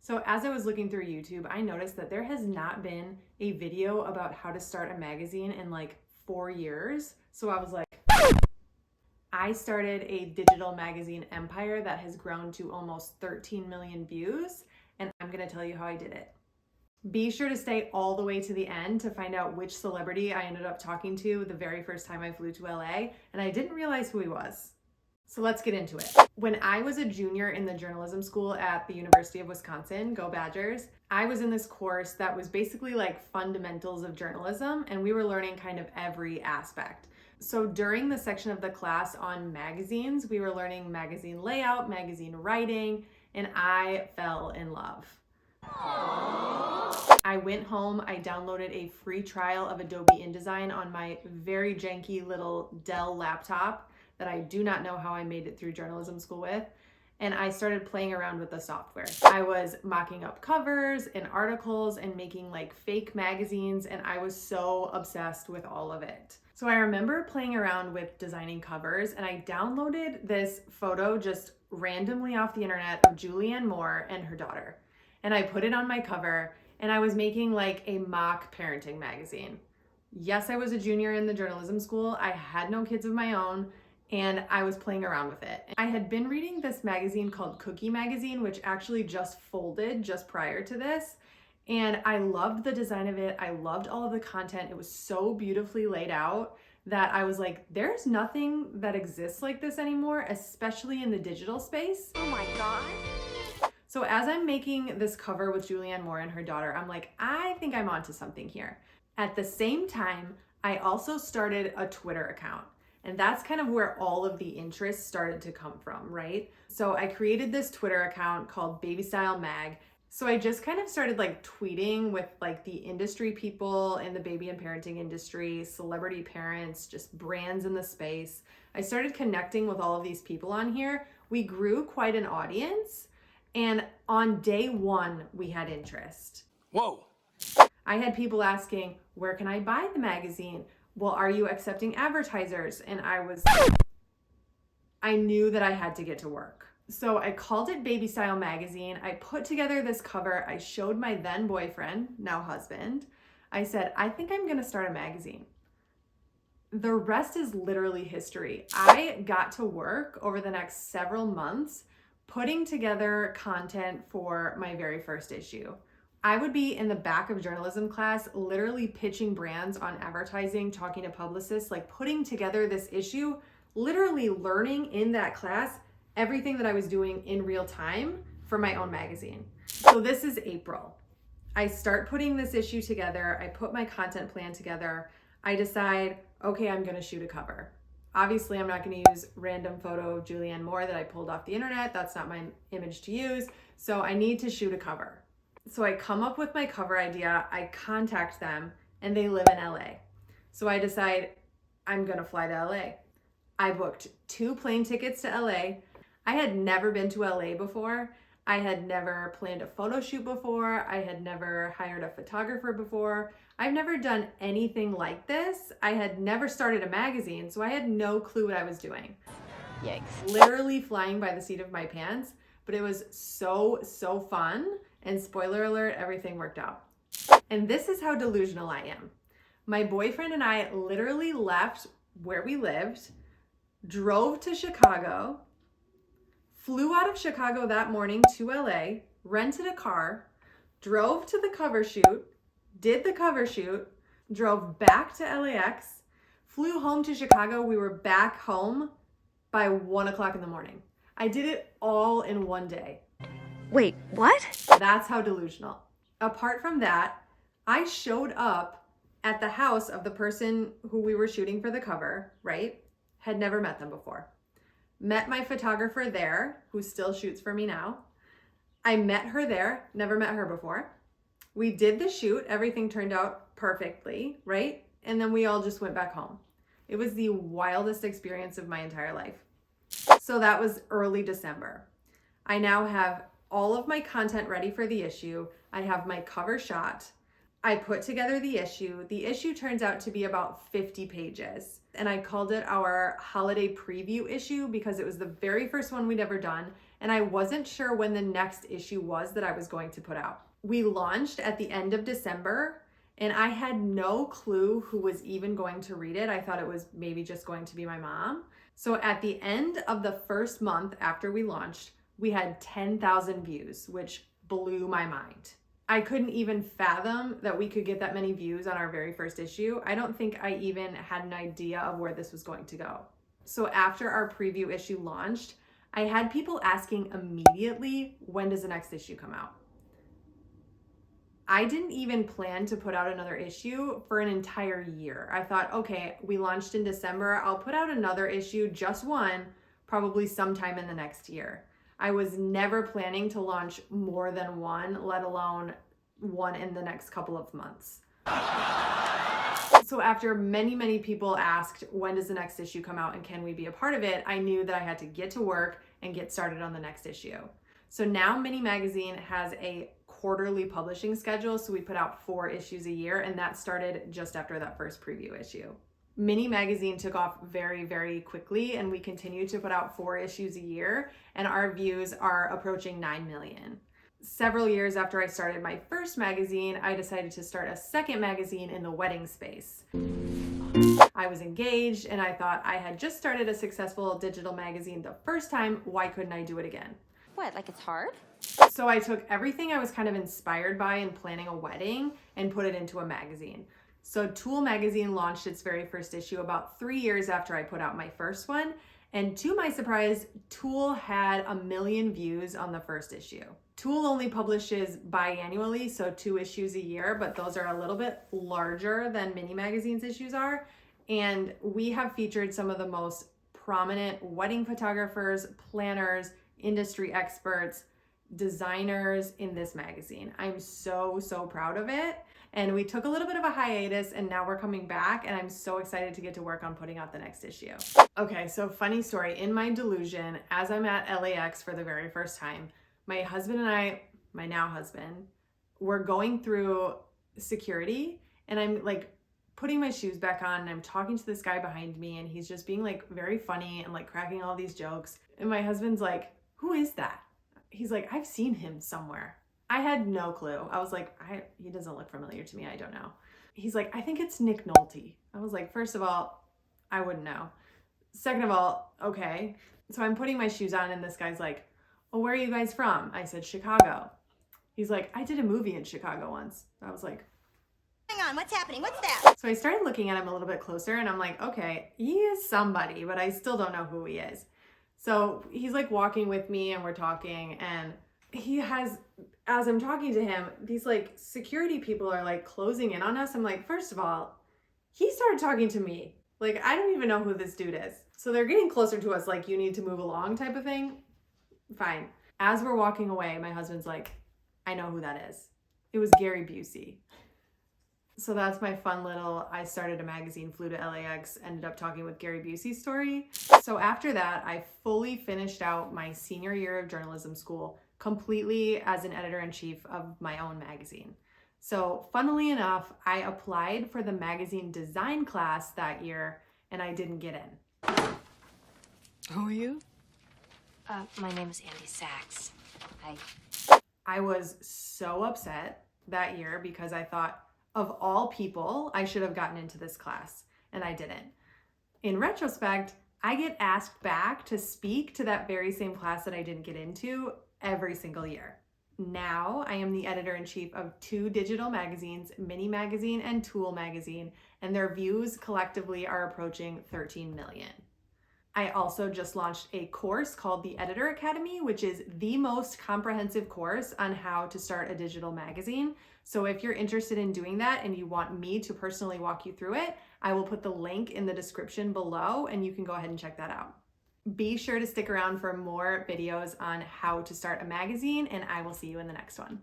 So as I was looking through YouTube, I noticed that there has not been a video about how to start a magazine in like 4 years. So I was like, I started a digital magazine empire that has grown to almost 13 million views, and I'm gonna tell you how I did it. Be sure to stay all the way to the end to find out which celebrity I ended up talking to the very first time I flew to LA, and I didn't realize who he was. So let's get into it. When I was a junior in the journalism school at the University of Wisconsin, go Badgers, I was in this course that was basically like fundamentals of journalism, and we were learning kind of every aspect. So during the section of the class on magazines, we were learning magazine layout, magazine writing, and I fell in love. I went home, I downloaded a free trial of Adobe InDesign on my very janky little Dell laptop that I do not know how I made it through journalism school with, and I started playing around with the software. I was mocking up covers and articles and making like fake magazines, and I was so obsessed with all of it. So I remember playing around with designing covers, and I downloaded this photo just randomly off the internet of Julianne Moore and her daughter. And I put it on my cover, and I was making like a mock parenting magazine. Yes, I was a junior in the journalism school. I had no kids of my own, and I was playing around with it. I had been reading this magazine called Cookie Magazine, which actually just folded just prior to this. And I loved the design of it. I loved all of the content. It was so beautifully laid out that I was like, there's nothing that exists like this anymore, especially in the digital space. Oh my God. So as I'm making this cover with Julianne Moore and her daughter, I'm like, I think I'm onto something here. At the same time, I also started a Twitter account. And that's kind of where all of the interest started to come from, right? So I created this Twitter account called Baby Style Mag. So I just kind of started like tweeting with like the industry people in the baby and parenting industry, celebrity parents, just brands in the space. I started connecting with all of these people on here. We grew quite an audience. And on day one, we had interest. Whoa. I had people asking, where can I buy the magazine? Well, are you accepting advertisers? And I knew that I had to get to work. So I called it Baby Style Magazine. I put together this cover. I showed my then boyfriend, now husband. I said, I think I'm gonna start a magazine. The rest is literally history. I got to work over the next several months putting together content for my very first issue. I would be in the back of journalism class, literally pitching brands on advertising, talking to publicists, like putting together this issue, literally learning in that class everything that I was doing in real time for my own magazine. So this is April. I start putting this issue together. I put my content plan together. I decide, okay, I'm gonna shoot a cover. Obviously, I'm not gonna use random photo of Julianne Moore that I pulled off the internet. That's not my image to use. So I need to shoot a cover. So I come up with my cover idea, I contact them, and they live in LA. So I decide I'm gonna fly to LA. I booked 2 plane tickets to LA. I had never been to LA before. I had never planned a photo shoot before. I had never hired a photographer before. I've never done anything like this. I had never started a magazine, so I had no clue what I was doing. Yikes. Literally flying by the seat of my pants, but it was so fun. And spoiler alert, everything worked out. And this is how delusional I am. My boyfriend and I literally left where we lived, drove to Chicago, flew out of Chicago that morning to LA, rented a car, drove to the cover shoot, did the cover shoot, drove back to LAX, flew home to Chicago. We were back home by 1 o'clock in the morning. I did it all in one day. Wait, what? That's how delusional. Apart from that, I showed up at the house of the person who we were shooting for the cover, right? Had never met them before. Met my photographer there, who still shoots for me now. I met her there, never met her before. We did the shoot, everything turned out perfectly, right? And then we all just went back home. It was the wildest experience of my entire life. So that was early December. I now have all of my content ready for the issue. I have my cover shot. I put together the issue. The issue turns out to be about 50 pages. And I called it our holiday preview issue because it was the very first one we'd ever done. and I wasn't sure when the next issue was that I was going to put out. We launched at the end of December, and I had no clue who was even going to read it. I thought it was maybe just going to be my mom. So at the end of the first month after we launched, we had 10,000 views, which blew my mind. I couldn't even fathom that we could get that many views on our very first issue. I don't think I even had an idea of where this was going to go. So after our preview issue launched, I had people asking immediately, when does the next issue come out? I didn't even plan to put out another issue for an entire year. I thought, okay, we launched in December. I'll put out another issue, just one, probably sometime in the next year. I was never planning to launch more than one, let alone one in the next couple of months. So after many people asked, when does the next issue come out and can we be a part of it? I knew that I had to get to work and get started on the next issue. So now Mini Magazine has a quarterly publishing schedule. So we put out 4 issues a year, and that started just after that first preview issue. Mini Magazine took off very quickly, and we continue to put out 4 issues a year, and our views are approaching 9 million. Several years after I started my first magazine, I decided to start a second magazine in the wedding space. I was engaged, and I thought I had just started a successful digital magazine the first time. Why couldn't I do it again? What, like it's hard? So I took everything I was kind of inspired by in planning a wedding and put it into a magazine. So Tulle magazine launched its very first issue about 3 years after I put out my first one. And to my surprise, Tulle had 1 million views on the first issue. Tulle only publishes biannually, so 2 issues a year, but those are a little bit larger than Mini Magazine's issues are. And we have featured some of the most prominent wedding photographers, planners, industry experts, designers in this magazine. I'm so proud of it. And we took a little bit of a hiatus, and now we're coming back, and I'm so excited to get to work on putting out the next issue. Okay, so funny story. In my delusion, as I'm at LAX for the very first time, my husband and I, my now husband, we're going through security, and I'm like putting my shoes back on, and I'm talking to this guy behind me, and he's just being like very funny and like cracking all these jokes. And my husband's like, who is that? He's like, I've seen him somewhere. I had no clue. I was like, he doesn't look familiar to me. I don't know. He's like, I think it's Nick Nolte. I was like, first of all, I wouldn't know. Second of all, okay. So I'm putting my shoes on, and this guy's like, oh, where are you guys from? I said, Chicago. He's like, I did a movie in Chicago once. I was like, Hang on, what's happening? What's that? so I started looking at him a little bit closer, and I'm like, okay, he is somebody, but I still don't know who he is. So he's like walking with me, and we're talking, and he has, as I'm talking to him, these like security people are like closing in on us. I'm like, first of all, he started talking to me. Like, I don't even know who this dude is. So they're getting closer to us, like, you need to move along type of thing. Fine. As we're walking away, my husband's like, I know who that is. It was Gary Busey. So that's my fun little, I started a magazine, flew to LAX, ended up talking with Gary Busey story. So after that, I fully finished out my senior year of journalism school completely as an editor-in-chief of my own magazine. So funnily enough, I applied for the magazine design class that year, and I didn't get in. Who are you? My name is Andy Sachs. I was so upset that year because I thought, of all people, I should have gotten into this class, and I didn't. In retrospect, I get asked back to speak to that very same class that I didn't get into every single year. Now I am the editor-in-chief of 2 digital magazines, Mini Magazine and Tulle Magazine, and their views collectively are approaching 13 million. I also just launched a course called the Editor Academy, which is the most comprehensive course on how to start a digital magazine. So if you're interested in doing that and you want me to personally walk you through it, I will put the link in the description below, and you can go ahead and check that out. Be sure to stick around for more videos on how to start a magazine, and I will see you in the next one.